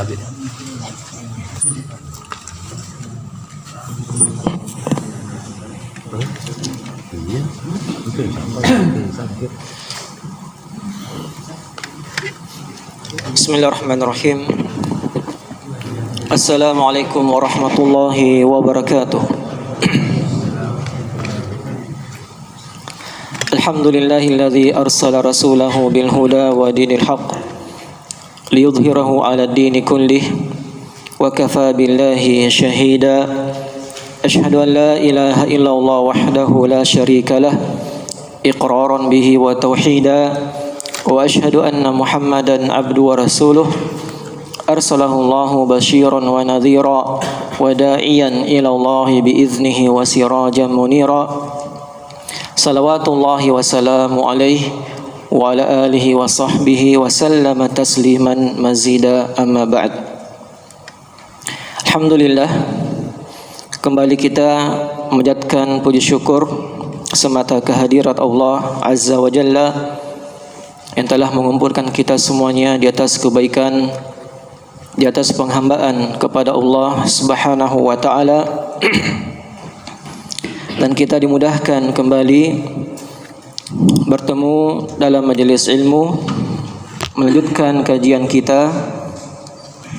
sabi. Iya, itu sampai. Bismillahirrahmanirrahim. Assalamualaikum warahmatullahi wabarakatuh. Alhamdulillahilladzi arsala rasulahu bil huda wa dinil haqq liyudhhirahu 'ala ad-dini kullih wa kafa billahi shahida. Asyhadu an la ilaha illallah wahdahu la syarika lah iqraran bihi wa tauhida wa asyhadu anna Muhammadan abdu wa rasuluh arsalahu Allahu basyiran wa nadhira wa da'iyan ila Allah biiznihi wa sirajan munira. Salawatullahi wa salamu alaihi wa ala alihi wa sahbihi wa sallama tasliman mazida, amma ba'd. Alhamdulillah, kembali kita menjadikan puji syukur semata kehadirat Allah Azza wa Jalla yang telah mengumpulkan kita semuanya di atas kebaikan, di atas penghambaan kepada Allah Subhanahu wa taala. Dan kita dimudahkan kembali bertemu dalam majelis ilmu, melanjutkan kajian kita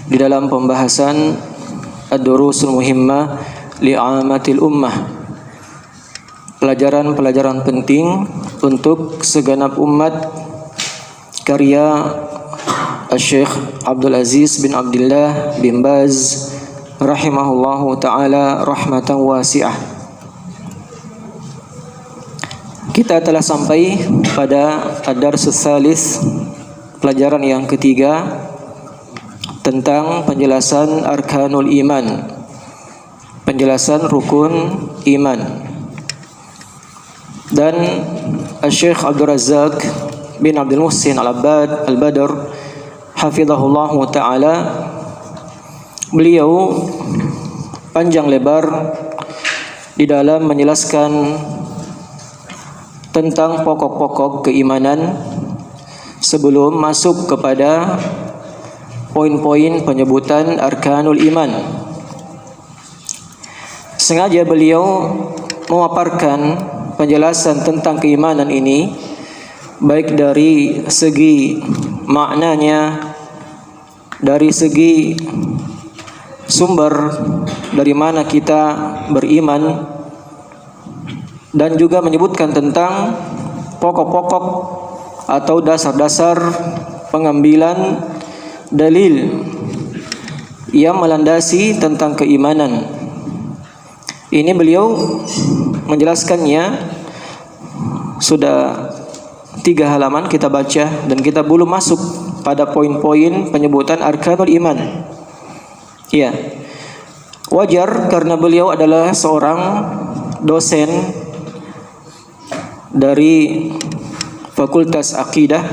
di dalam pembahasan Ad-Durusul Muhimmah li'amatil ummah, pelajaran-pelajaran penting untuk segenap umat, karya Syekh Abdul Aziz bin Abdullah bin Baz rahimahullahu ta'ala rahmatan wasi'ah. Kita telah sampai pada ad-darsus tsalis, pelajaran yang ketiga tentang penjelasan arkanul iman, penjelasan rukun iman. Dan Syekh Abdul Razzaq bin Abdul Muhsin Al-Abbad Al-Badr hafizahullah ta'ala, beliau panjang lebar di dalam menjelaskan tentang pokok-pokok keimanan sebelum masuk kepada poin-poin penyebutan arkanul iman. Sengaja beliau memaparkan penjelasan tentang keimanan ini baik dari segi maknanya, dari segi sumber dari mana kita beriman, dan juga menyebutkan tentang pokok-pokok atau dasar-dasar pengambilan dalil yang melandasi tentang keimanan. Ini beliau menjelaskannya sudah 3 halaman kita baca, dan kita belum masuk pada poin-poin penyebutan arkanul iman. Ya, wajar karena beliau adalah seorang dosen dari Fakultas Aqidah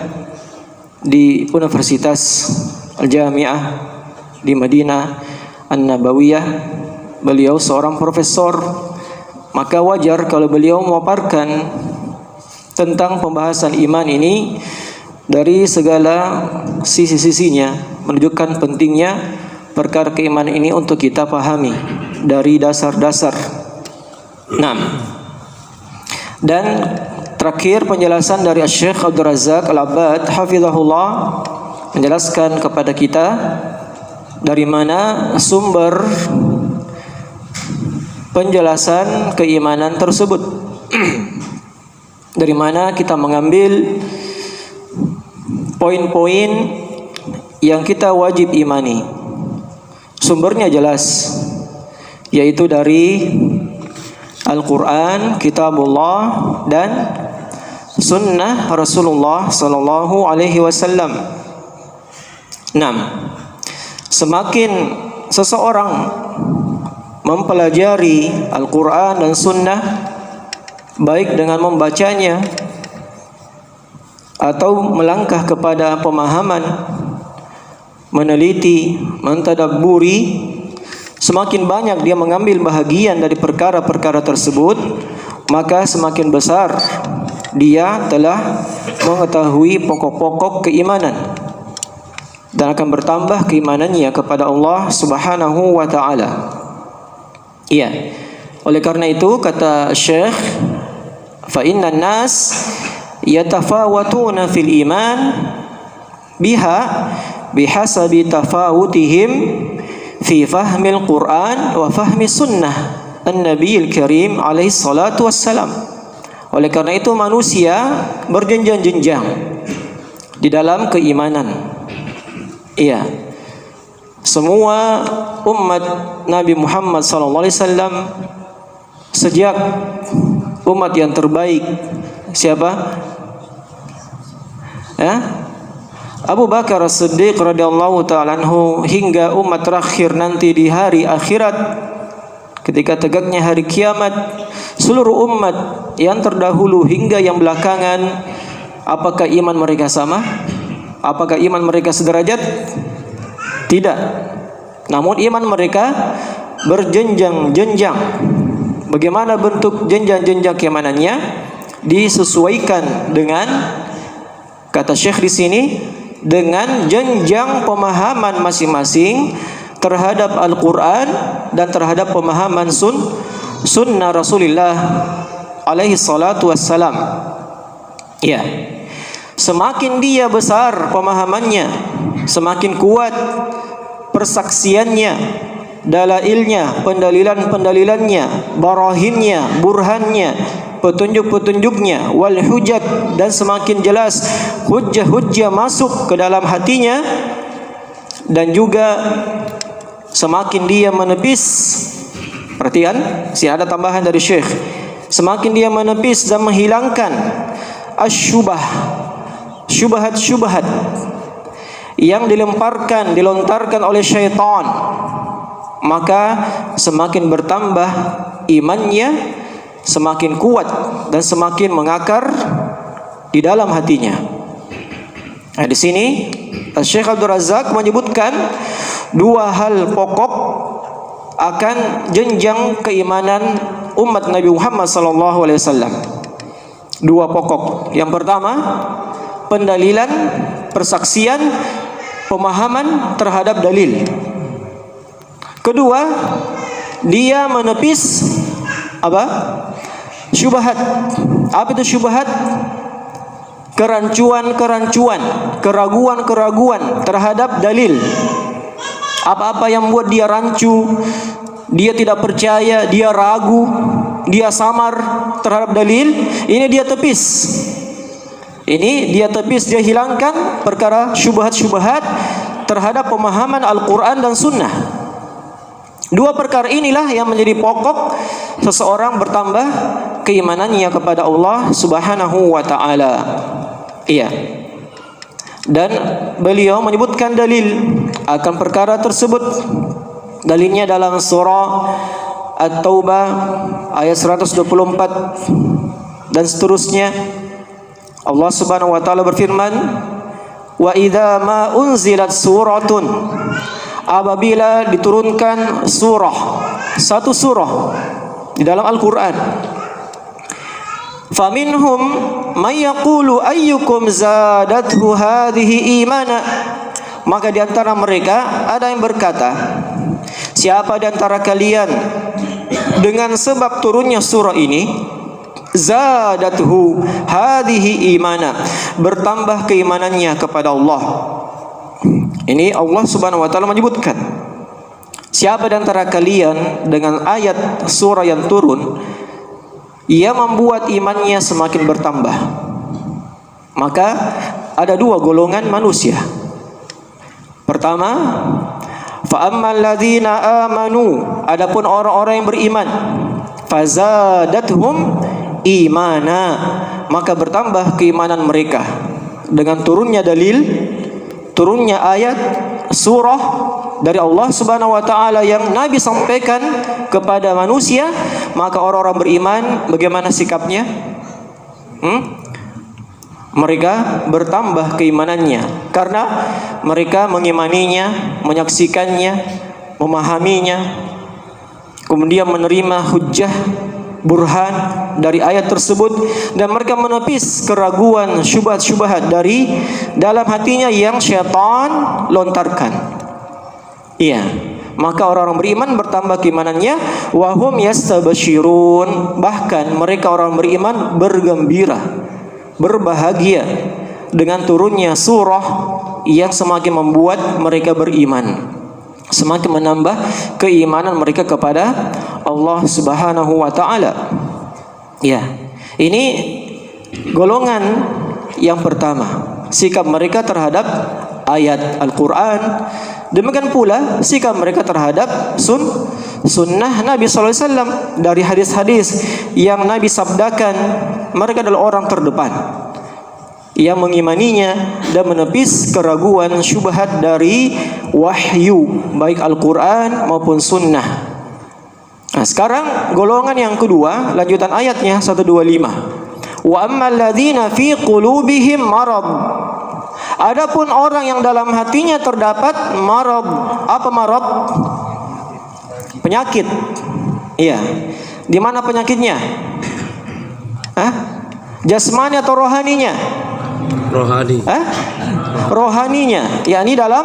di Universitas Al-Jami'ah di Madinah An-Nabawiyah. Beliau seorang profesor, maka wajar kalau beliau memaparkan tentang pembahasan iman ini dari segala sisi-sisinya, menunjukkan pentingnya perkara keimanan ini untuk kita pahami dari dasar-dasar. Dan terakhir penjelasan dari Syekh Abdul Razzaq Al-Abbad hafizahullah menjelaskan kepada kita dari mana sumber penjelasan keimanan tersebut. Dari mana kita mengambil poin-poin yang kita wajib imani. Sumbernya jelas, yaitu dari Al-Quran, Kitabullah, dan Sunnah Rasulullah Sallallahu Alaihi Wasallam. Semakin seseorang mempelajari Al-Quran dan Sunnah, baik dengan membacanya atau melangkah kepada pemahaman, meneliti, mentadabburi, semakin banyak dia mengambil bahagian dari perkara-perkara tersebut, maka semakin besar dia telah mengetahui pokok-pokok keimanan. dan akan bertambah keimanannya kepada Allah Subhanahu wa taala. Iya. Oleh karena itu kata Syekh, fa innan nas yatafawatuna fil iman biha bihasabi tafawutihim fi fahmil Quran wa fahmi sunnah an-nabiyil karim alaihi salatu wassalam. Oleh karena itu manusia berjenjang-jenjang di dalam keimanan. Iya. Semua umat Nabi Muhammad sallallahu alaihi wasallam sejak umat yang terbaik siapa? Abu Bakar As-Siddiq radhiyallahu ta'ala anhu hingga umat terakhir nanti di hari akhirat ketika tegaknya hari kiamat, seluruh umat yang terdahulu hingga yang belakangan, apakah iman mereka sama? Apakah iman mereka sederajat? Tidak. Namun iman mereka berjenjang-jenjang. Bagaimana bentuk jenjang-jenjang keimanannya? Disesuaikan dengan, kata Syekh di sini, dengan jenjang pemahaman masing-masing terhadap Al-Quran dan terhadap pemahaman sunnah Rasulullah alaihi salatu wassalam. Ya. Semakin dia besar pemahamannya, semakin kuat persaksiannya, dalailnya, pendalilan-pendalilannya, barahinnya, burhannya, petunjuk-petunjuknya, wal hujat, dan semakin jelas hujjah-hujjah masuk ke dalam hatinya, dan juga semakin dia menepis, perhatian, sini ada tambahan dari Syekh, semakin dia menepis dan menghilangkan syubhat-syubhat yang dilontarkan oleh syaitan, maka semakin bertambah imannya, semakin kuat dan semakin mengakar di dalam hatinya. Nah, di sini Syekh Abdul Razak menyebutkan dua hal pokok akan jenjang keimanan umat Nabi Muhammad sallallahu alaihi wasallam. Dua pokok. Yang pertama, pendalilan, persaksian, pemahaman terhadap dalil. Kedua, dia menepis apa? Syubhat. Apa itu syubhat? Kerancuan-kerancuan, keraguan-keraguan terhadap dalil. Apa-apa yang membuat dia rancu, dia tidak percaya, dia ragu, dia samar terhadap dalil, ini dia tepis. Ini dia tepis, dia hilangkan perkara syubhat-syubhat terhadap pemahaman Al-Quran dan Sunnah. Dua perkara inilah yang menjadi pokok seseorang bertambah keimanannya kepada Allah Subhanahu wa ta'ala. Iya. Dan beliau menyebutkan dalil akan perkara tersebut. Dalilnya dalam surah At-Taubah ayat 124 dan seterusnya. Allah Subhanahu wa taala berfirman, "Wa idza ma unzilat suratun," apabila diturunkan surah, satu surah di dalam Al-Qur'an, "faminhum may yaqulu ayyukum zadathu hadhihi imana," maka di antara mereka ada yang berkata, siapa di antara kalian dengan sebab turunnya surah ini, zadathu hadhihi imana, bertambah keimanannya kepada Allah. Ini Allah Subhanahu wa taala menyebutkan, siapa di antara kalian dengan ayat surah yang turun ia membuat imannya semakin bertambah. Maka ada dua golongan manusia. Pertama, fa ammal ladzina amanu, adapun orang-orang yang beriman, fazadathum imana, maka bertambah keimanan mereka dengan turunnya dalil, turunnya ayat surah dari Allah Subhanahu wa taala yang Nabi sampaikan kepada manusia. Maka orang-orang beriman bagaimana sikapnya? Mereka bertambah keimanannya karena mereka mengimaninya, menyaksikannya, memahaminya, kemudian menerima hujjah burhan dari ayat tersebut, dan mereka menepis keraguan syubhat-syubhat dari dalam hatinya yang syaitan lontarkan. Iya, maka orang-orang beriman bertambah keimanannya, wahum yastabsyirun, bahkan mereka orang beriman bergembira, berbahagia dengan turunnya surah yang semakin membuat mereka beriman, semakin menambah keimanan mereka kepada Allah Subhanahu wa taala. Ya, ini golongan yang pertama, sikap mereka terhadap ayat Al-Qur'an. Demikian pula sikap mereka terhadap sunnah Nabi sallallahu alaihi wasallam, dari hadis-hadis yang Nabi sabdakan. Mereka adalah orang terdepan yang mengimaninya dan menepis keraguan syubhat dari wahyu, baik Al-Quran maupun sunnah. Nah, sekarang golongan yang kedua, lanjutan ayatnya 125. Wa ammal ladzina fi qulubihim marad. Adapun orang yang dalam hatinya terdapat marad. Apa marad? Penyakit. Iya. Di mana penyakitnya? Jasmani atau rohaninya? Rohani. Rohaninya, yakni dalam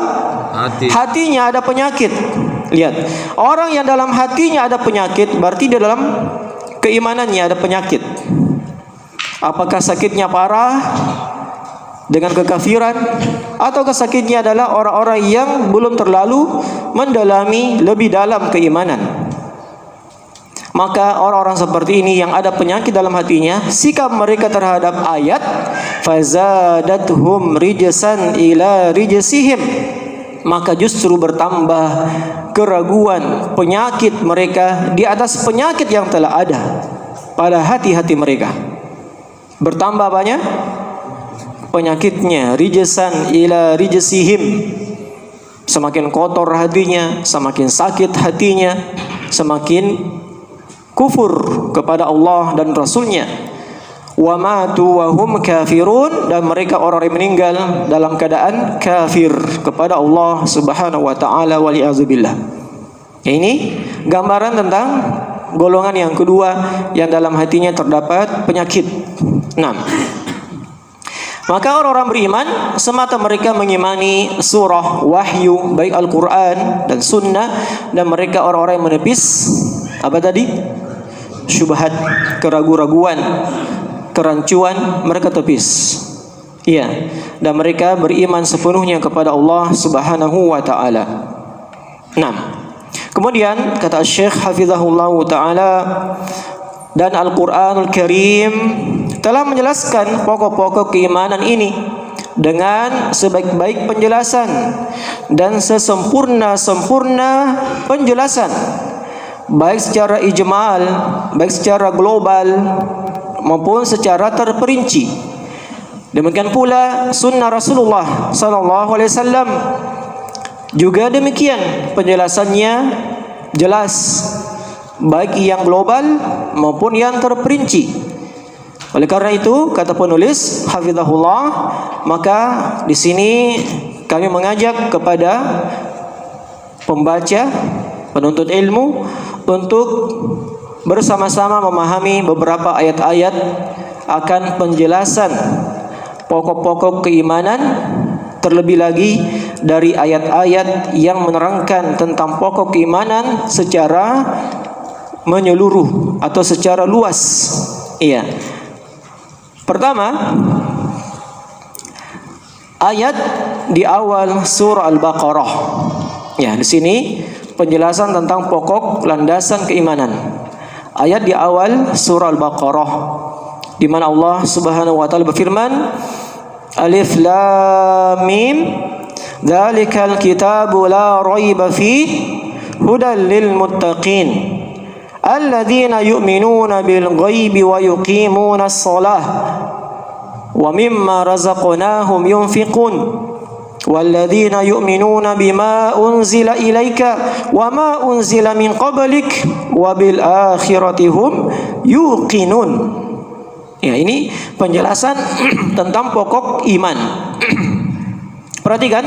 hatinya ada penyakit. Lihat, orang yang dalam hatinya ada penyakit berarti di dalam keimanannya ada penyakit. Apakah sakitnya parah dengan kekafiran, atau sakitnya adalah orang-orang yang belum terlalu mendalami lebih dalam keimanan? Maka orang-orang seperti ini yang ada penyakit dalam hatinya, sikap mereka terhadap ayat fazadathum rijsan ila rijsihim, maka justru bertambah keraguan, penyakit mereka di atas penyakit yang telah ada pada hati-hati mereka. Bertambah banyak penyakitnya, rijsan ila rijsihim, semakin kotor hatinya, semakin sakit hatinya, semakin kufur kepada Allah dan Rasulnya. Wa matu wa hum kafirun, dan mereka orang yang meninggal dalam keadaan kafir kepada Allah Subhanahu wa taala, wali'azubillah. Ini gambaran tentang golongan yang kedua yang dalam hatinya terdapat penyakit. 6. Maka orang-orang beriman semata mereka mengimani surah wahyu, baik Al-Quran dan sunnah, dan mereka orang-orang yang menepis apa tadi? Syubhat, keraguan-raguan, kerancuan, mereka tepis. Iya, dan mereka beriman sepenuhnya kepada Allah Subhanahu wa taala. 6. Kemudian kata Syekh hafizahullah taala, dan Al-Qur'anul Karim telah menjelaskan pokok-pokok keimanan ini dengan sebaik-baik penjelasan dan sesempurna-sempurna penjelasan, baik secara ijmal, baik secara global maupun secara terperinci. Demikian pula sunnah Rasulullah sallallahu alaihi wasallam juga demikian, penjelasannya jelas, baik yang global maupun yang terperinci. Oleh karena itu kata penulis hafizahullah, maka di sini kami mengajak kepada pembaca, penuntut ilmu untuk bersama-sama memahami beberapa ayat-ayat akan penjelasan pokok-pokok keimanan, terlebih lagi dari ayat-ayat yang menerangkan tentang pokok keimanan secara menyeluruh atau secara luas. Iya. Pertama, ayat di awal surah Al-Baqarah. Ya, di sini penjelasan tentang pokok landasan keimanan. Ayat di awal surah Al-Baqarah, di mana Allah Subhanahu wa taala berfirman, Alif Lam Mim, dzalikal kitabu la raiba fihi hudan lil muttaqin alladzina yu'minuna bil ghaibi wa yuqimuna as-shalah wa mimma razaqnahum yunfiqun walladzina yu'minuna bima unzila ilaika wa ma unzila min qablik wa bil akhirati hum yuqinun. Ya, ini penjelasan tentang pokok iman. Perhatikan,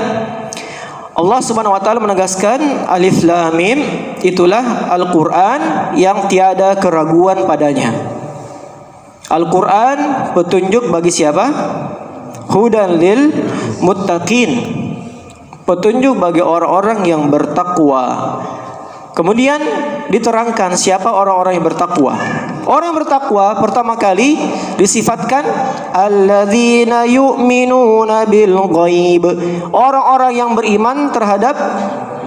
Allah Subhanahu wa taala menegaskan Alif Lam Mim, itulah Al-Qur'an yang tiada keraguan padanya. Al-Qur'an petunjuk bagi siapa? Hudan lil muttaqin. Petunjuk bagi orang-orang yang bertakwa. Kemudian diterangkan siapa orang-orang yang bertakwa. Orang yang bertakwa pertama kali disifatkan alladzina yu'minuna bil ghaib. Orang-orang yang beriman terhadap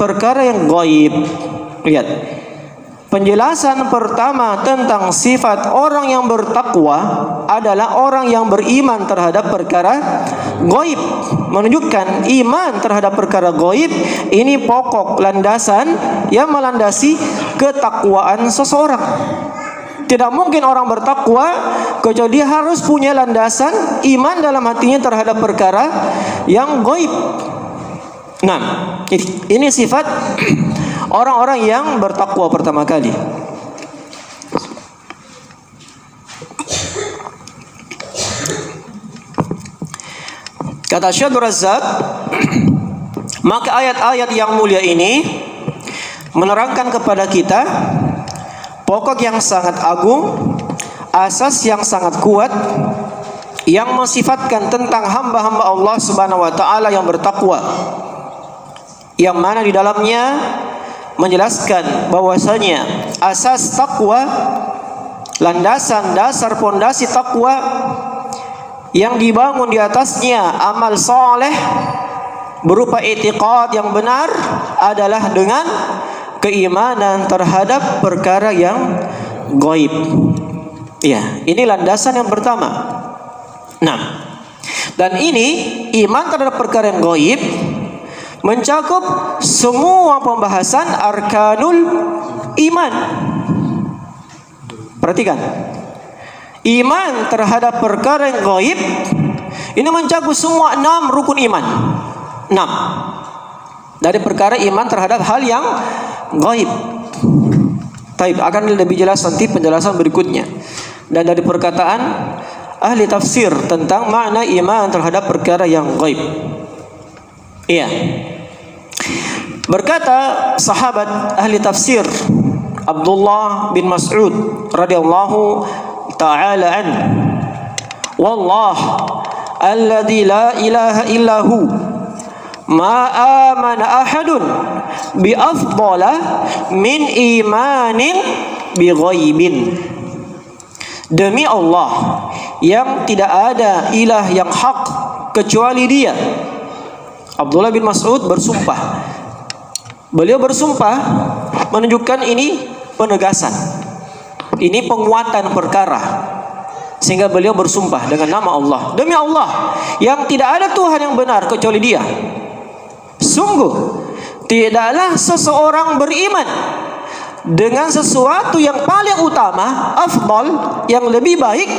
perkara yang gaib. Lihat. Penjelasan pertama tentang sifat orang yang bertakwa adalah orang yang beriman terhadap perkara gaib. Menunjukkan iman terhadap perkara gaib ini pokok landasan yang melandasi ketakwaan seseorang. Tidak mungkin orang bertakwa kecuali dia harus punya landasan iman dalam hatinya terhadap perkara yang gaib. Nah, ini sifat orang-orang yang bertakwa pertama kali. Kata Syekh Razak, maka ayat-ayat yang mulia ini menerangkan kepada kita pokok yang sangat agung, asas yang sangat kuat yang mensifatkan tentang hamba-hamba Allah Subhanahu wa taala yang bertakwa. Yang mana di dalamnya menjelaskan bahwasanya asas takwa, landasan dasar pondasi takwa yang dibangun di atasnya amal soleh berupa i'tiqad yang benar adalah dengan keimanan terhadap perkara yang gaib. Ya, ini landasan yang pertama. Nah, dan ini iman terhadap perkara yang gaib mencakup semua pembahasan arkanul iman. Perhatikan, iman terhadap perkara yang gaib ini mencakup semua 6 rukun iman. 6 dari perkara iman terhadap hal yang gaib. Taib, akan lebih jelas nanti penjelasan berikutnya. Dan dari perkataan ahli tafsir tentang makna iman terhadap perkara yang gaib. Iya. Berkata sahabat ahli tafsir Abdullah bin Mas'ud radhiyallahu ta'ala an, wallah alladzi la ilaha illahu ma amana ahadun bi afdala min imanin bi ghaibin. Demi Allah yang tidak ada ilah yang hak kecuali Dia. Abdullah bin Mas'ud bersumpah. Beliau bersumpah menunjukkan ini penegasan. Ini penguatan perkara. Sehingga beliau bersumpah dengan nama Allah. Demi Allah yang tidak ada Tuhan yang benar kecuali Dia. Sungguh tidaklah seseorang beriman dengan sesuatu yang paling utama, afdal, yang lebih baik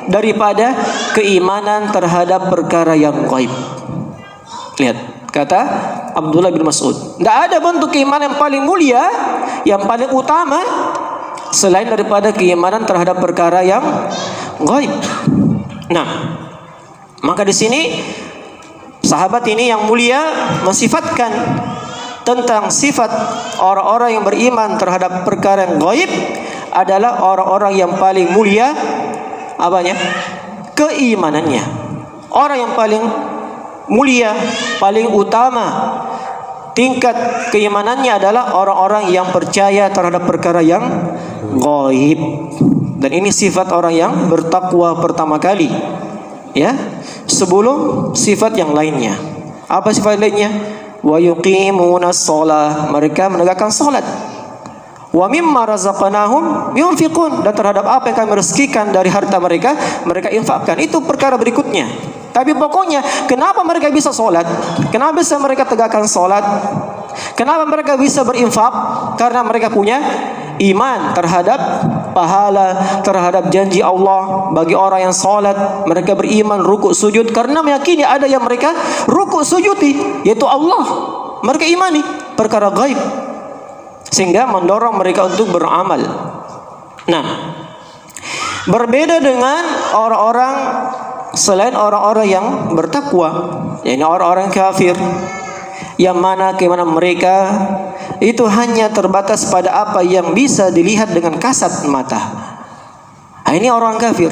daripada keimanan terhadap perkara yang gaib. Lihat, kata Abdullah bin Mas'ud, tidak ada bentuk keimanan yang paling mulia, yang paling utama selain daripada keimanan terhadap perkara yang gaib. Nah, maka di sini sahabat ini yang mulia mensifatkan tentang sifat orang-orang yang beriman terhadap perkara yang gaib adalah orang-orang yang paling mulia apanya? Keimanannya. Orang yang paling mulia, paling utama tingkat keimanannya adalah orang-orang yang percaya terhadap perkara yang gaib. Dan ini sifat orang yang bertakwa pertama kali, ya, sebelum sifat yang lainnya. Apa sifat lainnya? Wa yuqimunas shalah, mereka menegakkan salat. Wa mimma razaqnahum yunfiqun, dan terhadap apa yang kami rezekikan dari harta mereka, mereka infakkan. Itu perkara berikutnya. Tapi pokoknya, kenapa mereka bisa sholat? Kenapa bisa mereka tegakkan sholat? Kenapa mereka bisa berinfak? Karena mereka punya iman terhadap pahala, terhadap janji Allah bagi orang yang sholat. Mereka beriman rukuk sujud karena meyakini ada yang mereka rukuk sujudi, yaitu Allah. Mereka imani perkara gaib, sehingga mendorong mereka untuk beramal. Nah, berbeda dengan orang-orang selain orang-orang yang bertakwa, yakni orang-orang kafir yang mana keimanan mereka itu hanya terbatas pada apa yang bisa dilihat dengan kasat mata. Nah, ini orang kafir.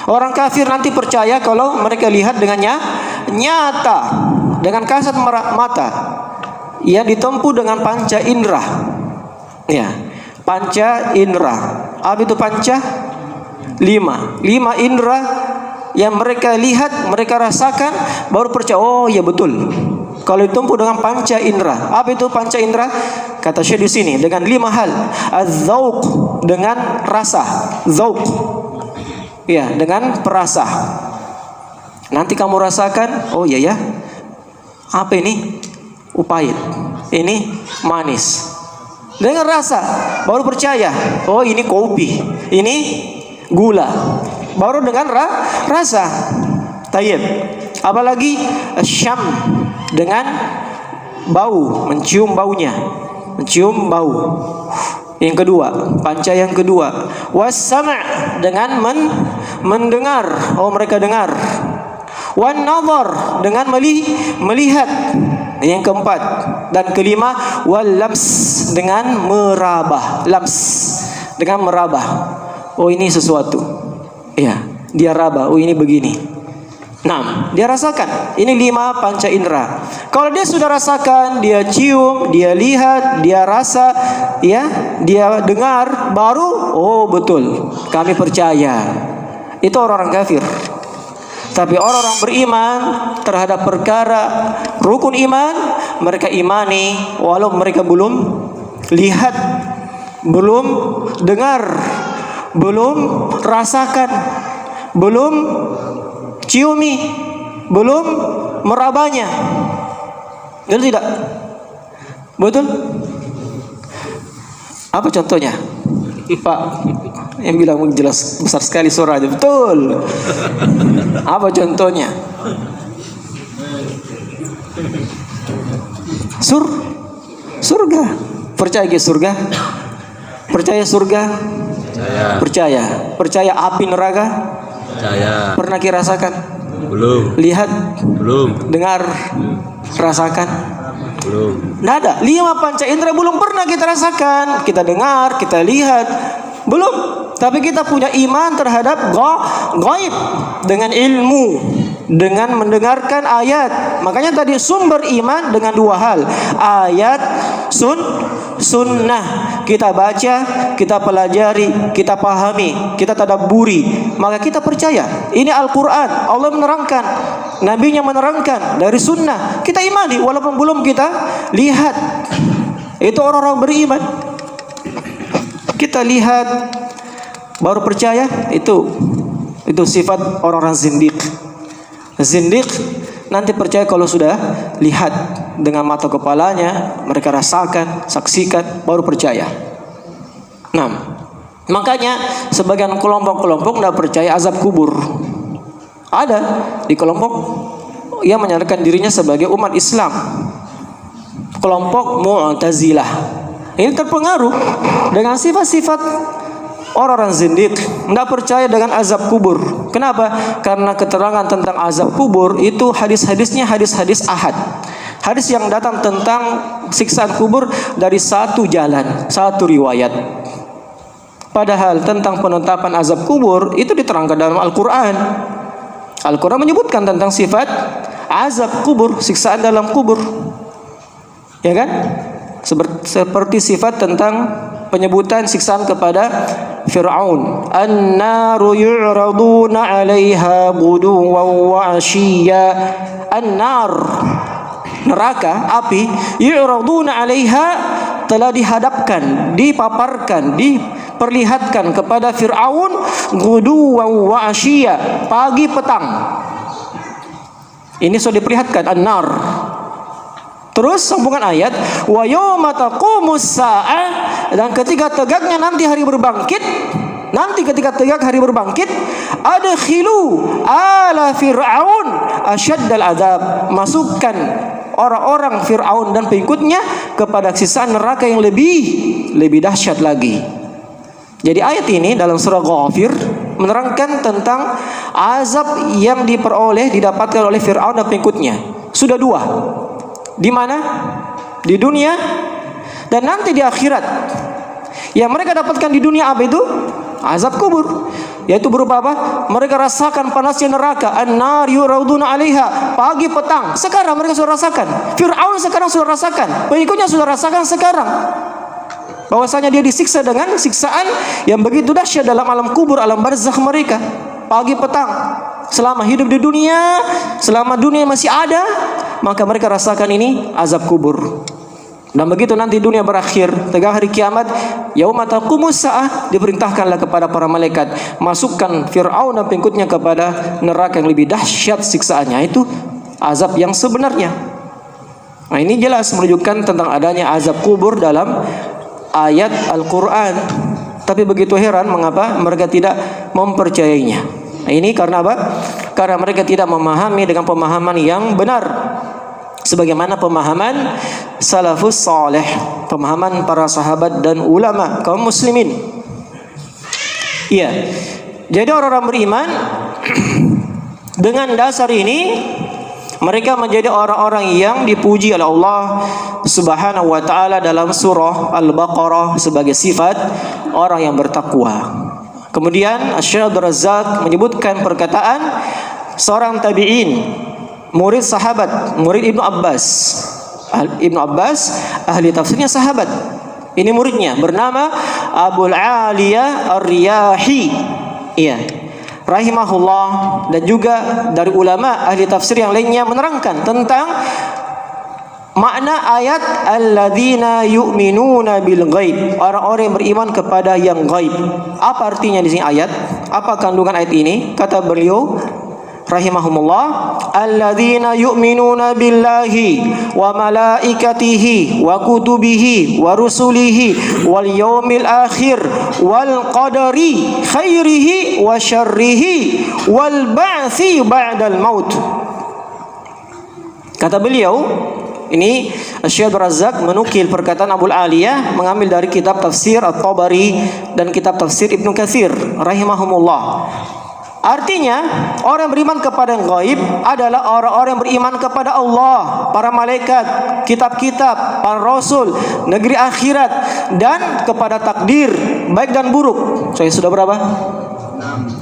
Orang kafir nanti percaya kalau mereka lihat dengan nyata, dengan kasat mata, yang ditempuh dengan panca indera. Ya, panca indera. Apa itu panca? 5 indera yang mereka lihat, mereka rasakan, baru percaya. Oh ya betul. Kalau ditempuh dengan panca indera. Apa itu panca indera? Kata Syekh di sini dengan 5 hal. Az-zauq, dengan rasa, zauq. Ya, dengan perasa. Nanti kamu rasakan, oh iya ya. Apa ini? Pahit. Ini manis. Dengan rasa baru percaya. Oh ini kopi, ini gula. Baru dengan rasa. Tayyib. Apalagi syam, dengan bau, mencium baunya, mencium bau. Yang kedua, panca yang kedua, was-sama', dengan mendengar. Oh mereka dengar. Wan-nazar, dengan melihat. Yang keempat dan kelima, wal-lams, dengan meraba. Lams, dengan meraba. Oh ini sesuatu. Ya, dia raba. Oh ini begini. Nah, dia rasakan. Ini 5 panca indera. Kalau dia sudah rasakan, dia cium, dia lihat, dia rasa, ya, dia dengar, baru oh betul, kami percaya. Itu orang-orang kafir. Tapi orang-orang beriman terhadap perkara rukun iman, mereka imani walau mereka belum lihat, belum dengar, belum rasakan, belum ciumi, belum merabanya. Betul tidak? Betul? Apa contohnya? Pak yang bilang jelas besar sekali suaranya. Betul. Apa contohnya? Surga. Percaya ke surga? Percaya surga? Percaya. Percaya api neraka? Percaya. Pernah dirasakan? Belum. Lihat? Belum. Dengar? Rasakan? Belum. Nggak ada. 5 panca indera belum pernah kita rasakan. Kita dengar, kita lihat, belum. Tapi kita punya iman terhadap gaib, dengan ilmu, dengan mendengarkan ayat. Makanya tadi sumber iman dengan 2 hal. Ayat, sunnah. Kita baca, kita pelajari, kita pahami, kita tadabburi, maka kita percaya. Ini Al-Quran, Allah menerangkan, Nabi-Nya menerangkan dari sunnah. Kita imani walaupun belum kita lihat. Itu orang-orang beriman. Kita lihat baru percaya. Itu sifat orang-orang zindiq. Zindiq nanti percaya kalau sudah lihat dengan mata kepalanya, mereka rasakan, saksikan, baru percaya. Nah, makanya sebagian kelompok-kelompok tidak percaya azab kubur. Ada di kelompok yang menyatakan dirinya sebagai umat Islam. Kelompok Mu'tazilah. Ini terpengaruh dengan sifat-sifat orang-orang zindiq, tidak percaya dengan azab kubur. Kenapa? Karena keterangan tentang azab kubur itu hadis-hadisnya hadis-hadis ahad. Hadis yang datang tentang siksaan kubur dari satu jalan, satu riwayat. Padahal tentang penetapan azab kubur itu diterangkan dalam Al-Quran. Al-Quran menyebutkan tentang sifat azab kubur, siksaan dalam kubur. Ya kan? Seperti sifat tentang penyebutan siksaan kepada Fir'aun. An-naru yu'raduna 'alaiha ghuduwan wa 'ashiyya. An-nar, neraka, api, yu'raduna 'alaiha, telah dihadapkan, dipaparkan, diperlihatkan kepada Fir'aun ghuduwan wa 'ashiyya, pagi petang. Ini sudah diperlihatkan an-nar. Terus sambungan ayat, wa yauma taqumus saa'ah, dan ketika tegaknya nanti hari berbangkit, ketika tegak hari berbangkit, adkhilu ala fir'aun asyaddal adzab, masukkan orang-orang Fir'aun dan pengikutnya kepada siksaan neraka yang lebih dahsyat lagi. Jadi ayat ini dalam surah Ghafir menerangkan tentang azab yang didapatkan oleh Fir'aun dan pengikutnya. Sudah 2. Di mana? Di dunia dan nanti di akhirat. Yang mereka dapatkan di dunia apa itu? Azab kubur. Yaitu berupa apa? Mereka rasakan panasnya neraka. An-nar yuraduna 'alaiha, pagi petang. Sekarang mereka sudah rasakan. Fir'aun sekarang sudah rasakan. Pengikutnya sudah rasakan sekarang. Bahwasanya dia disiksa dengan siksaan yang begitu dahsyat dalam alam kubur, alam barzakh mereka. Pagi petang. Selama hidup di dunia, selama dunia masih ada, maka mereka rasakan ini azab kubur. Dan begitu nanti dunia berakhir, tegak hari kiamat, yauma taqumus saah, diperintahkanlah kepada para malaikat, masukkan Fir'aun dan pengikutnya kepada neraka yang lebih dahsyat siksaannya, itu azab yang sebenarnya. Nah, ini jelas menunjukkan tentang adanya azab kubur dalam ayat Al-Quran. Tapi begitu heran mengapa mereka tidak mempercayainya. Nah, ini karena apa? Karena mereka tidak memahami dengan pemahaman yang benar, sebagaimana pemahaman salafus saleh, pemahaman para sahabat dan ulama kaum muslimin. Iya. Jadi orang-orang beriman dengan dasar ini mereka menjadi orang-orang yang dipuji oleh Allah Subhanahu wa taala dalam surah Al-Baqarah sebagai sifat orang yang bertakwa. Kemudian Asy-Syaikh Abdul Razzaq menyebutkan perkataan seorang tabi'in, murid sahabat, murid Ibnu Abbas. Ibnu Abbas ahli tafsirnya sahabat. Ini muridnya bernama Abul Aliyah Ar-Riyahi. Iya. Rahimahullah, dan juga dari ulama ahli tafsir yang lainnya menerangkan tentang makna ayat alladzina yu'minuna bil ghaib, orang-orang yang beriman kepada yang gaib. Apa artinya di sini ayat? Apa kandungan ayat ini? Kata beliau rahimahumullah, alladzina yu'minuna billahi wa malaikatihi wa kutubihi wa rusulihi wal yaumil akhir wal qadari khairihi wa syarrihi wal ba'tsi ba'dal maut. Kata beliau, ini Asy-Syaikh Razzaq menukil perkataan Abul Aliyah, mengambil dari kitab tafsir At-Tabari dan kitab tafsir Ibnu Katsir rahimahumullah. Artinya, orang yang beriman kepada yang gaib adalah orang-orang yang beriman kepada Allah, para malaikat, kitab-kitab, para rasul, negeri akhirat, dan kepada takdir baik dan buruk. Saya sudah berapa?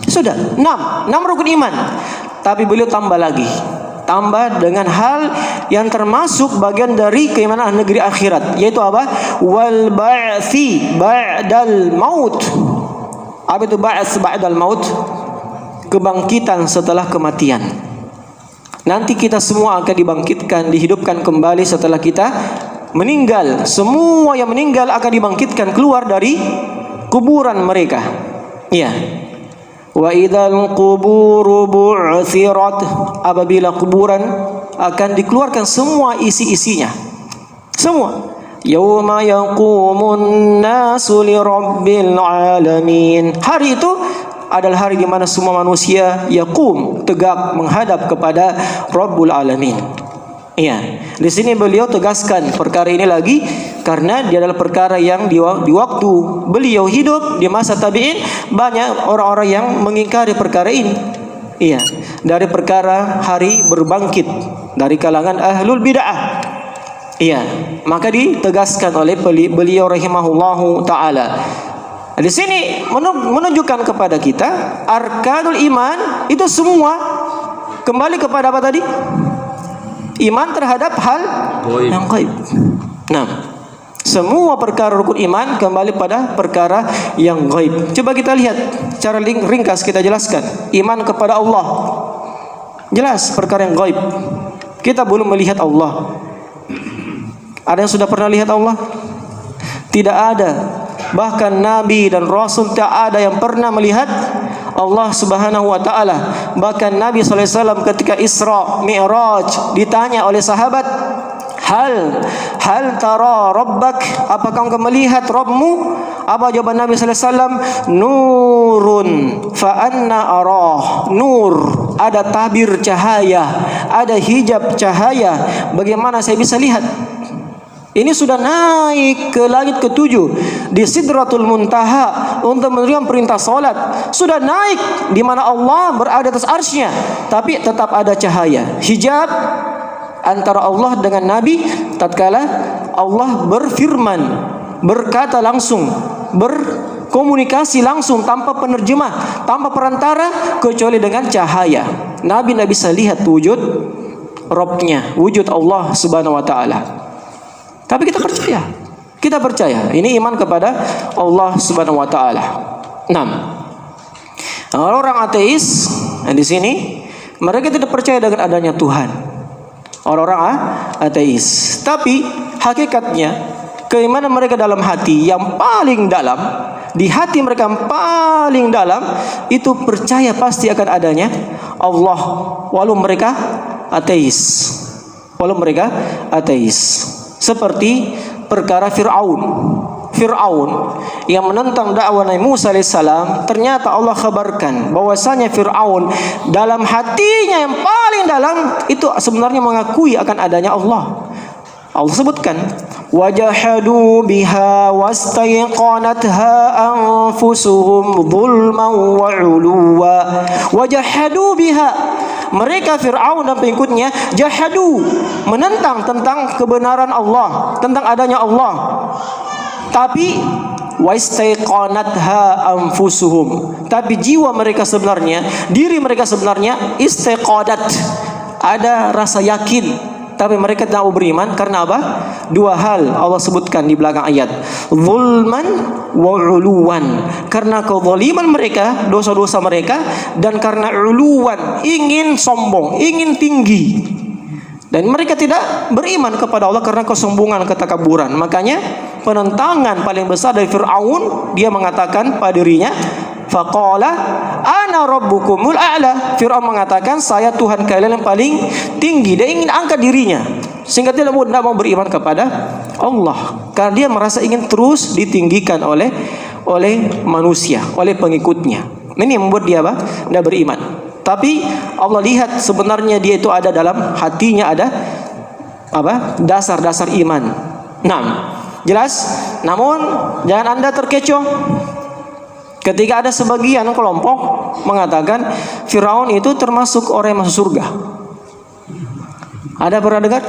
6. Sudah 6 rukun iman. Tapi beliau tambah lagi, tambah dengan hal yang termasuk bagian dari keimanan negeri akhirat, yaitu apa? Wal ba'tsi ba'dal maut. Apa itu ba'ts ba'dal maut? Kebangkitan setelah kematian. Nanti kita semua akan dibangkitkan, dihidupkan kembali setelah kita meninggal. Semua yang meninggal akan dibangkitkan keluar dari kuburan mereka. Iya. Wa idzal quburu bu'tsirat, apabila kuburan akan dikeluarkan semua isi-isinya. Semua. Yauma yaqumun nasu lirabbil alamin. Hari itu adalah hari di mana semua manusia yaqum, tegak menghadap kepada Rabbul Alamin. Iya. Di sini beliau tegaskan perkara ini lagi karena dia adalah perkara yang di waktu beliau hidup di masa tabi'in banyak orang-orang yang mengingkari perkara ini. Iya. Dari perkara hari berbangkit dari kalangan ahlul bid'ah. Iya. Maka ditegaskan oleh beliau rahimahullahu taala. Di sini menunjukkan kepada kita arkanul iman itu semua kembali kepada apa tadi? Iman terhadap hal yang gaib. Nah, semua perkara rukun iman kembali pada perkara yang gaib. Coba kita lihat secara ringkas, kita jelaskan. Iman kepada Allah, jelas perkara yang gaib. Kita belum melihat Allah. Ada yang sudah pernah lihat Allah? Tidak ada. Bahkan Nabi dan Rasul tak ada yang pernah melihat Allah Subhanahu wa taala. Bahkan Nabi sallallahu alaihi wasallam ketika Isra Mi'raj ditanya oleh sahabat, Hal tara rabbak, apakah engkau melihat Rabbmu? Apa jawaban Nabi sallallahu alaihi wasallam? Nurun fa anna arah. Nur, ada tabir cahaya, ada hijab cahaya, bagaimana saya bisa lihat? Ini sudah naik ke langit ke-7 di Sidratul Muntaha untuk menerima perintah salat. Sudah naik di mana Allah berada atas arsy-Nya, tapi tetap ada cahaya, hijab antara Allah dengan Nabi tatkala Allah berfirman, berkata langsung, berkomunikasi langsung tanpa penerjemah, tanpa perantara, kecuali dengan cahaya. Nabi tidak bisa lihat wujud Rabbnya, wujud Allah Subhanahu wa taala. Tapi kita percaya. Kita percaya. Ini iman kepada Allah Subhanahu wa taala. 6. Orang ateis di sini mereka tidak percaya dengan adanya Tuhan. Orang-orang ateis. Tapi hakikatnya keimanan mereka dalam hati yang paling dalam, di hati mereka yang paling dalam itu percaya pasti akan adanya Allah, walau mereka ateis. Walau mereka ateis. Seperti perkara Fir'aun yang menentang dakwah Nabi Musa alaihissalam, ternyata Allah kabarkan bahwasanya Fir'aun dalam hatinya yang paling dalam itu sebenarnya mengakui akan adanya Allah. Allah sebutkan wajahadu biha wastayqanatha anfusuhum zulman wa 'uluwa. Wajahadu biha, mereka Fir'aun dan pengikutnya jahadu, menentang tentang kebenaran Allah, tentang adanya Allah. Tapi wastaiqanatha anfusuhum, tapi jiwa mereka sebenarnya, diri mereka sebenarnya istiqadat, ada rasa yakin, tapi mereka tidak mau beriman karena apa? Dua hal Allah sebutkan di belakang ayat, zulman wa 'uluwan, karena kezaliman mereka, dosa-dosa mereka, dan karena 'uluwan, ingin sombong, ingin tinggi. Dan mereka tidak beriman kepada Allah karena kesombongan, ketakaburan. Makanya penentangan paling besar dari Fir'aun, dia mengatakan pada dirinya, faqala ana rabbukumul a'la. Fir'aun mengatakan, saya Tuhan kalian yang paling tinggi. Dia ingin angkat dirinya sehingga tidak mau beriman kepada Allah, karena dia merasa ingin terus ditinggikan oleh manusia, oleh pengikutnya. Ini yang membuat dia apa? Tidak beriman. Tapi Allah lihat sebenarnya dia itu ada dalam hatinya ada apa? Dasar-dasar iman. Jelas? Namun jangan Anda terkecoh ketika ada sebagian kelompok mengatakan Firaun itu termasuk orang yang masuk surga. Ada pernah dengar?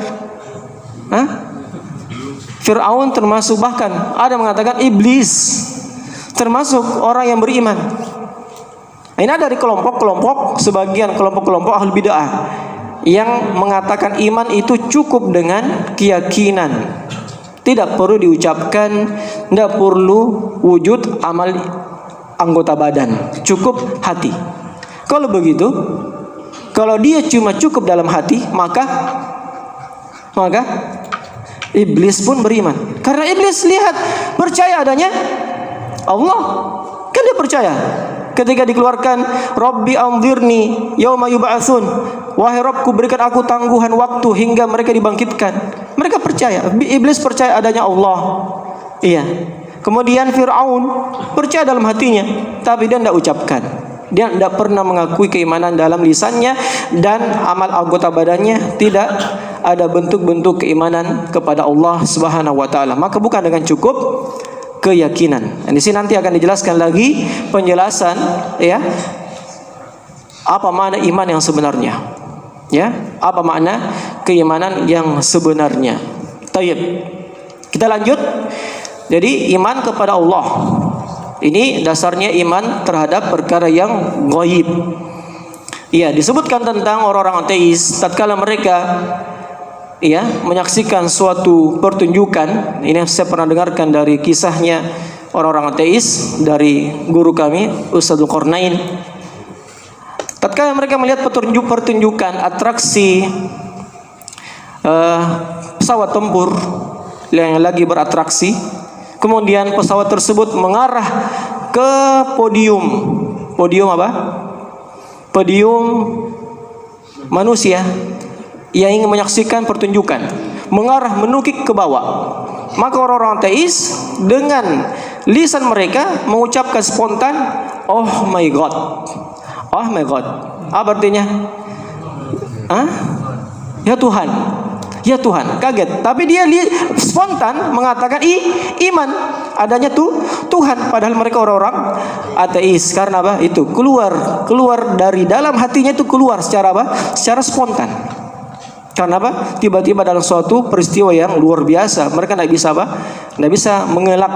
Firaun termasuk, bahkan ada mengatakan iblis termasuk orang yang beriman. Ini dari kelompok-kelompok, sebagian kelompok-kelompok ahlul bid'ah yang mengatakan iman itu cukup dengan keyakinan, tidak perlu diucapkan, tidak perlu wujud amal anggota badan, cukup hati. Kalau begitu, kalau dia cuma cukup dalam hati, maka iblis pun beriman. Karena iblis lihat, percaya adanya Allah, kan dia percaya. Ketika dikeluarkan, Rabbi anzirni yauma yub'atsun, wahai Rabbku berikan aku tangguhan waktu hingga mereka dibangkitkan. Mereka percaya, iblis percaya adanya Allah. Iya. Kemudian Fir'aun percaya dalam hatinya, tapi dia tidak ucapkan. Dia tidak pernah mengakui keimanan dalam lisannya, dan amal anggota badannya tidak ada bentuk-bentuk keimanan kepada Allah Subhanahu wa taala. Maka bukan dengan cukup keyakinan. Di sini nanti akan dijelaskan lagi penjelasan, ya, apa makna iman yang sebenarnya, ya, apa makna keimanan yang sebenarnya. Tayyib. Kita lanjut. Jadi iman kepada Allah ini dasarnya iman terhadap perkara yang ghaib. Iya, disebutkan tentang orang-orang ateis tatkala mereka menyaksikan suatu pertunjukan. Ini saya pernah dengarkan dari kisahnya orang-orang ateis dari guru kami Ustadzul Qarnain. Tatkala mereka melihat pertunjukan atraksi pesawat tempur yang lagi beratraksi, kemudian pesawat tersebut mengarah ke podium apa? Podium manusia yang ingin menyaksikan pertunjukan, mengarah menukik ke bawah. Maka orang-orang ateis dengan lisan mereka mengucapkan spontan, oh my god, oh my god. Apa artinya? Ya Tuhan, ya Tuhan. Kaget, tapi dia spontan mengatakan iman adanya Tuhan, padahal mereka orang-orang ateis. Karena apa? Itu keluar dari dalam hatinya, itu keluar secara apa? Secara spontan. Karena apa? Tiba-tiba dalam suatu peristiwa yang luar biasa, mereka tidak bisa apa? Tidak bisa mengelak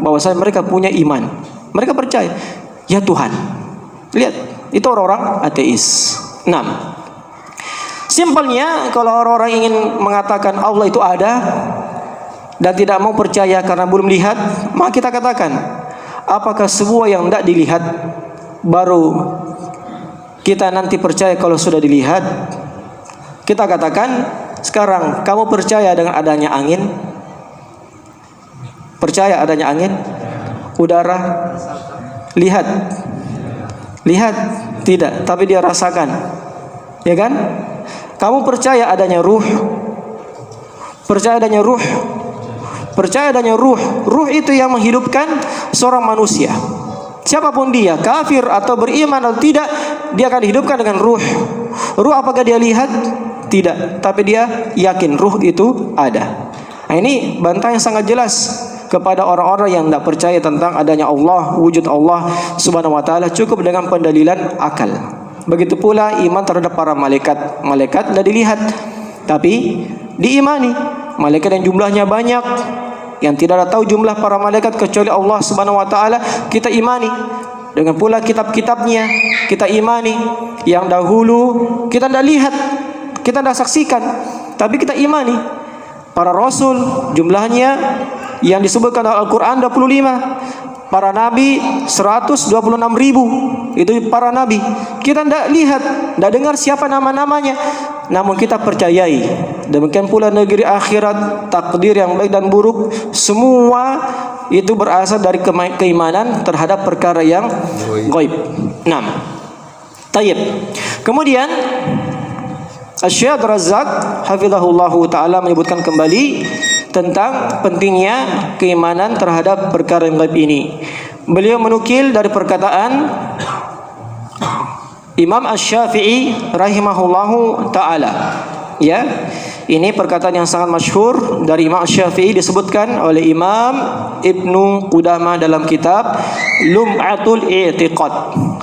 bahwasanya mereka punya iman. Mereka percaya, ya Tuhan. Lihat, itu orang-orang ateis. 6. Simpelnya, kalau orang-orang ingin mengatakan Allah itu ada dan tidak mau percaya karena belum lihat, maka kita katakan, apakah semua yang tidak dilihat baru kita nanti percaya kalau sudah dilihat? Kita katakan, sekarang kamu percaya dengan adanya angin? Percaya adanya angin? Udara? Lihat? Lihat? Tidak, tapi dia rasakan. Ya kan? Kamu percaya adanya ruh? Percaya adanya ruh? Percaya adanya ruh. Ruh itu yang menghidupkan seorang manusia. Siapapun dia, kafir atau beriman atau tidak, dia akan dihidupkan dengan ruh. Ruh apakah dia lihat? Tidak, tapi dia yakin ruh itu ada. Nah, ini bantahan yang sangat jelas kepada orang-orang yang tidak percaya tentang adanya Allah, wujud Allah Subhanahu wa taala, cukup dengan pendalilan akal. Begitu pula iman terhadap para malaikat. Malaikat tidak dilihat, tapi diimani. Malaikat yang jumlahnya banyak, yang tidak ada tahu jumlah para malaikat kecuali Allah Subhanahu wa taala, kita imani. Dengan pula kitab-kitabnya kita imani. Yang dahulu kita tidak lihat, kita tidak saksikan, tapi kita imani. Para rasul jumlahnya yang disebutkan dalam Al-Quran 25. Para nabi 126.000. Itu para nabi. Kita tidak lihat, tidak dengar siapa nama-namanya, namun kita percayai. Demikian pula negeri akhirat, takdir yang baik dan buruk, semua itu berasal dari keimanan terhadap perkara yang gaib. 6. Tayyib. Kemudian Asy-Syaikh Razak hafizahullahu taala menyebutkan kembali tentang pentingnya keimanan terhadap perkara yang gaib ini. Beliau menukil dari perkataan Imam Asy-Syafi'i rahimahullahu taala. Ya, ini perkataan yang sangat masyhur dari Imam Asy-Syafi'i, disebutkan oleh Imam Ibnu Qudamah dalam kitab Lum'atul I'tiqad.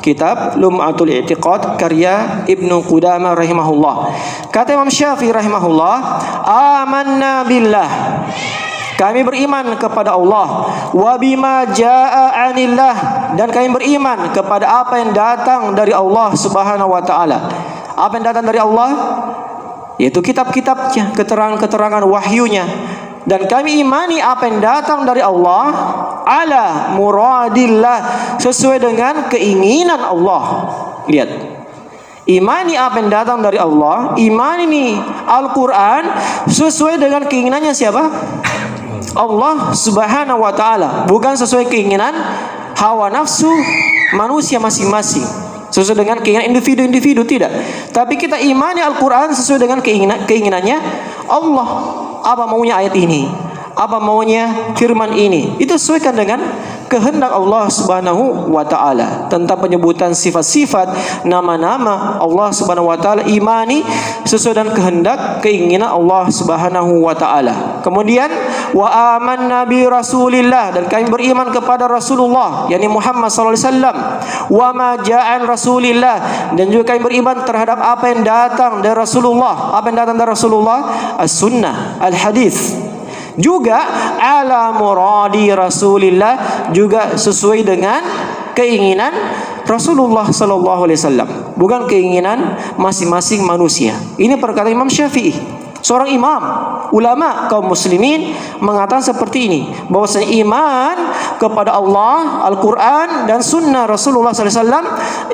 Kitab Lum'atul I'tiqad karya Ibnu Qudamah rahimahullah. Kata Imam Syafi'i rahimahullah, amanna billah, kami beriman kepada Allah, wa bima jaa'a 'anillah, dan kami beriman kepada apa yang datang dari Allah Subhanahu wa taala. Apa yang datang dari Allah? Yaitu kitab-kitabnya, keterangan-keterangan wahyunya. Dan kami imani apa yang datang dari Allah ala muradillah, sesuai dengan keinginan Allah. Lihat, imani apa yang datang dari Allah, imani ini Al-Quran sesuai dengan keinginannya siapa? Allah Subhanahu wa ta'ala, bukan sesuai keinginan hawa nafsu manusia masing-masing, sesuai dengan keinginan individu-individu, tidak. Tapi kita imani Al-Quran sesuai dengan keinginannya Allah. Apa maunya ayat ini, apa maunya firman ini, itu sesuaikan dengan kehendak Allah Subhanahu wa taala. Tentang penyebutan sifat-sifat, nama-nama Allah Subhanahu wa taala, imani sesuai dengan kehendak keinginan Allah Subhanahu wa taala. Kemudian wa amanna bi Rasulillah, dan kami beriman kepada Rasulullah, yakni Muhammad sallallahu alaihi wasallam. Wa ma ja'an Rasulillah, dan juga kami beriman terhadap apa yang datang dari Rasulullah. Apa yang datang dari Rasulullah? As-sunnah, al-hadis. Juga ala muradi Rasulillah, juga sesuai dengan keinginan Rasulullah sallallahu alaihi wasallam, bukan keinginan masing-masing manusia. Ini perkataan Imam Syafi'i, seorang imam ulama kaum muslimin, mengatakan seperti ini, bahwasanya iman kepada Allah, Al-Quran dan sunnah Rasulullah sallallahu alaihi wasallam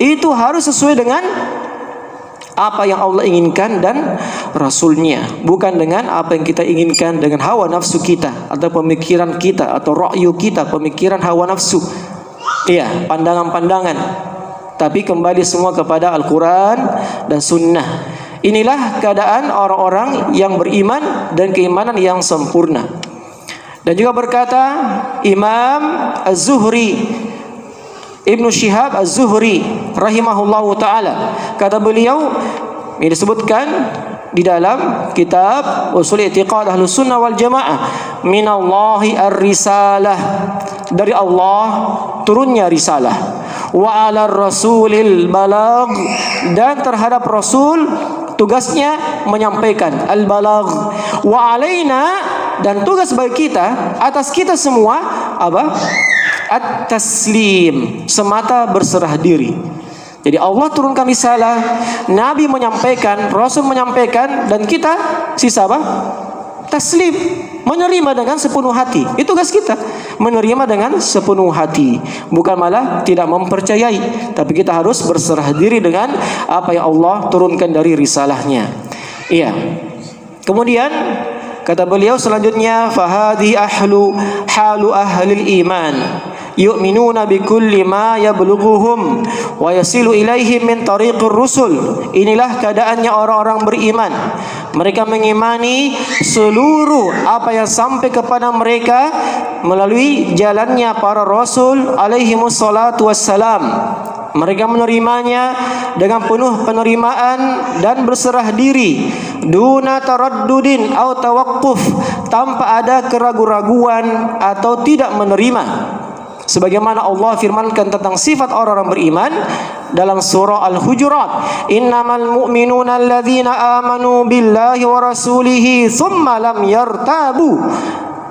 itu harus sesuai dengan apa yang Allah inginkan dan Rasulnya, bukan dengan apa yang kita inginkan dengan hawa nafsu kita atau pemikiran kita atau ra'yu kita, pemikiran hawa nafsu, iya, pandangan-pandangan. Tapi kembali semua kepada Al-Quran dan sunnah. Inilah keadaan orang-orang yang beriman dan keimanan yang sempurna. Dan juga berkata Imam Az-Zuhri, Ibnu Syihab Az-Zuhri rahimahullahu taala, kata beliau, ini disebutkan di dalam kitab Ushul I'tiqad Ahlus Sunnah wal Jamaah, minallahi ar-risalah, dari Allah turunnya risalah, wa 'alar rasulil balagh, dan terhadap rasul tugasnya menyampaikan, al-balagh. Wa alaina, dan tugas bagi kita, atas kita semua apa? At-taslim, semata berserah diri. Jadi Allah turunkan risalah, Nabi menyampaikan, Rasul menyampaikan, dan kita sisa apa? Taslim, menerima dengan sepenuh hati. Itu tugas kita, menerima dengan sepenuh hati, bukan malah tidak mempercayai, tapi kita harus berserah diri dengan apa yang Allah turunkan dari risalahnya. Iya. Kemudian kata beliau selanjutnya, fahadhi halu ahlil iman yu'minuna bikulli ma yablughuhum wa yasilu ilaihim min tariqir rusul. Inilah keadaannya orang-orang beriman. Mereka mengimani seluruh apa yang sampai kepada mereka melalui jalannya para rasul alaihimus salatu wassalam. Mereka menerimanya dengan penuh penerimaan dan berserah diri, duna taraddudin atau tawaqquf, tanpa ada keraguan-raguan atau tidak menerima. Sebagaimana Allah firmankan tentang sifat orang-orang beriman dalam surah Al-Hujurat, innamal mu'minuna alladzina amanu billahi wa rasulihi thumma lam yartabu.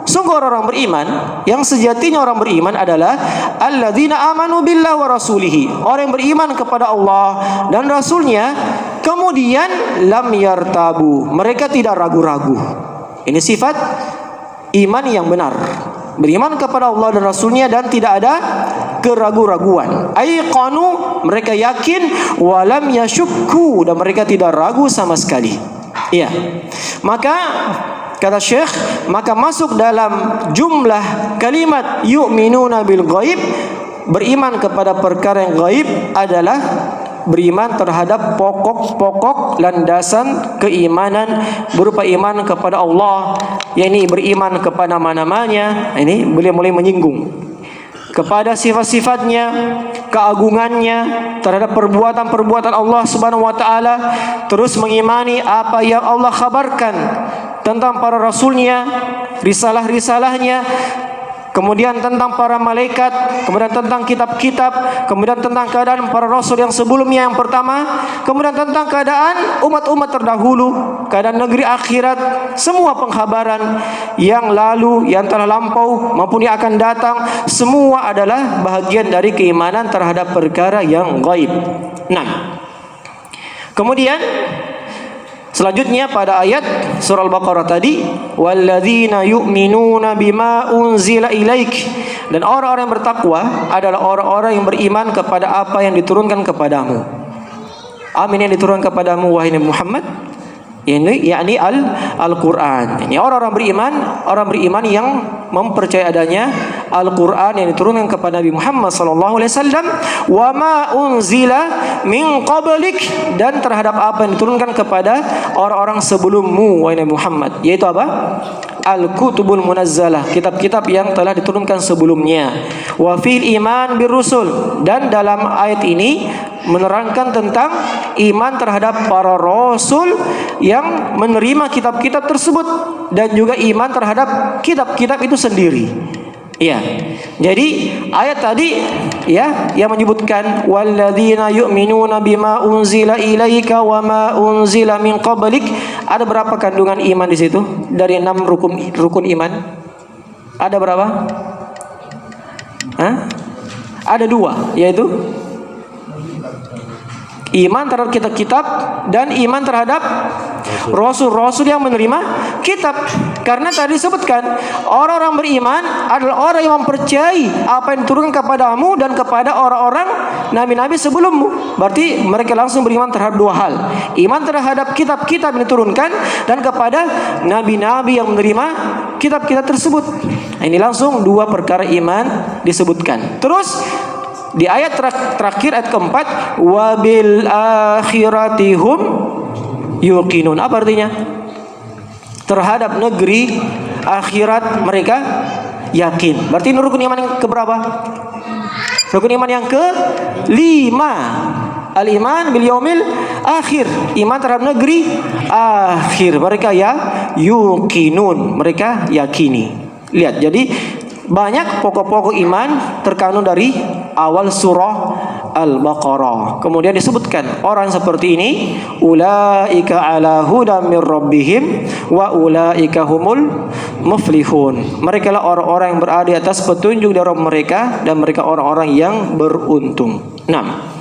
Sungguh orang beriman, yang sejatinya orang beriman adalah alladzina amanu billahi wa rasulihi, orang yang beriman kepada Allah dan Rasulnya, kemudian lam yartabu, mereka tidak ragu-ragu. Ini sifat iman yang benar, beriman kepada Allah dan Rasulnya dan tidak ada keraguan-raguan. Aiqanu, mereka yakin, walam yashukku, dan mereka tidak ragu sama sekali. Iya. Maka kata Syekh, maka masuk dalam jumlah kalimat yu'minuna bil ghaib, beriman kepada perkara yang gaib, adalah beriman terhadap pokok-pokok landasan keimanan berupa iman kepada Allah, yakni beriman kepada nama-namanya. Ini beliau mulai menyinggung kepada sifat-sifatnya, keagungannya, terhadap perbuatan-perbuatan Allah Subhanahu wa taala, terus mengimani apa yang Allah kabarkan tentang para rasulnya, risalah-risalahnya, kemudian tentang para malaikat, kemudian tentang kitab-kitab, kemudian tentang keadaan para rasul yang sebelumnya yang pertama, kemudian tentang keadaan umat-umat terdahulu, keadaan negeri akhirat, semua pengkhabaran yang lalu, yang telah lampau maupun yang akan datang, semua adalah bahagian dari keimanan terhadap perkara yang gaib. Nah, kemudian selanjutnya pada ayat surah Al-Baqarah tadi, walladzina yu'minuna bima unzila ilaik, dan orang-orang yang bertakwa adalah orang-orang yang beriman kepada apa yang diturunkan kepadamu. Amin, yang diturunkan kepadamu wahai Nabi Muhammad, ini yakni Al-Qur'an. Ini orang-orang beriman yang mempercayai adanya Al-Qur'an yang diturunkan kepada Nabi Muhammad sallallahu alaihi wasallam, wa ma unzila min qablik, dan terhadap apa yang diturunkan kepada orang-orang sebelummu wahai Nabi Muhammad, yaitu apa? Al-Kutubul Munazzalah, kitab-kitab yang telah diturunkan sebelumnya. Wa fil iman birrusul, dan dalam ayat ini menerangkan tentang iman terhadap para rasul yang menerima kitab-kitab tersebut, dan juga iman terhadap kitab-kitab itu sendiri. Ya. Jadi ayat tadi ya yang menyebutkan walladzina yu'minuna bima unzila ilaika wa ma unzila min qablik, ada berapa kandungan iman di situ? Dari 6 rukun iman. Ada berapa? Hah? Ada 2, yaitu iman terhadap kitab-kitab dan iman terhadap rasul-rasul yang menerima kitab. Karena tadi disebutkan orang-orang beriman adalah orang yang mempercayai apa yang diturunkan kepadamu dan kepada orang-orang nabi-nabi sebelummu. Berarti mereka langsung beriman terhadap 2 hal, iman terhadap kitab-kitab yang diturunkan dan kepada nabi-nabi yang menerima kitab-kitab tersebut. Ini langsung 2 perkara iman disebutkan. Terus di ayat terakhir, ayat keempat, wabil akhiratihum yuqinun. Apa artinya? Terhadap negeri akhirat mereka yakin. Berarti ini rukun iman yang keberapa? Rukun iman yang ke-5. Al-iman bil yaumil akhir, iman terhadap negeri akhir. Mereka ya yuqinun, mereka yakini. Lihat, jadi banyak pokok-pokok iman terkandung dari awal surah Al-Baqarah. Kemudian disebutkan orang seperti ini ulaika ala hudam mir rabbihim wa ulaika humul muflihun. Mereka lah orang-orang yang berada di atas petunjuk dari Rabb mereka dan mereka orang-orang yang beruntung. Nah,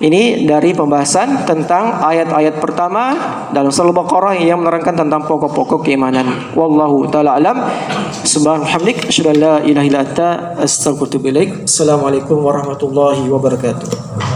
ini dari pembahasan tentang ayat-ayat pertama dalam surah Al-Baqarah yang menerangkan tentang pokok-pokok keimanan. Wallahu taala alam. Subhanallah, asyhadu an la ilaha illa anta, astaghfiruka wa atubu ilaik. Assalamualaikum warahmatullahi wabarakatuh.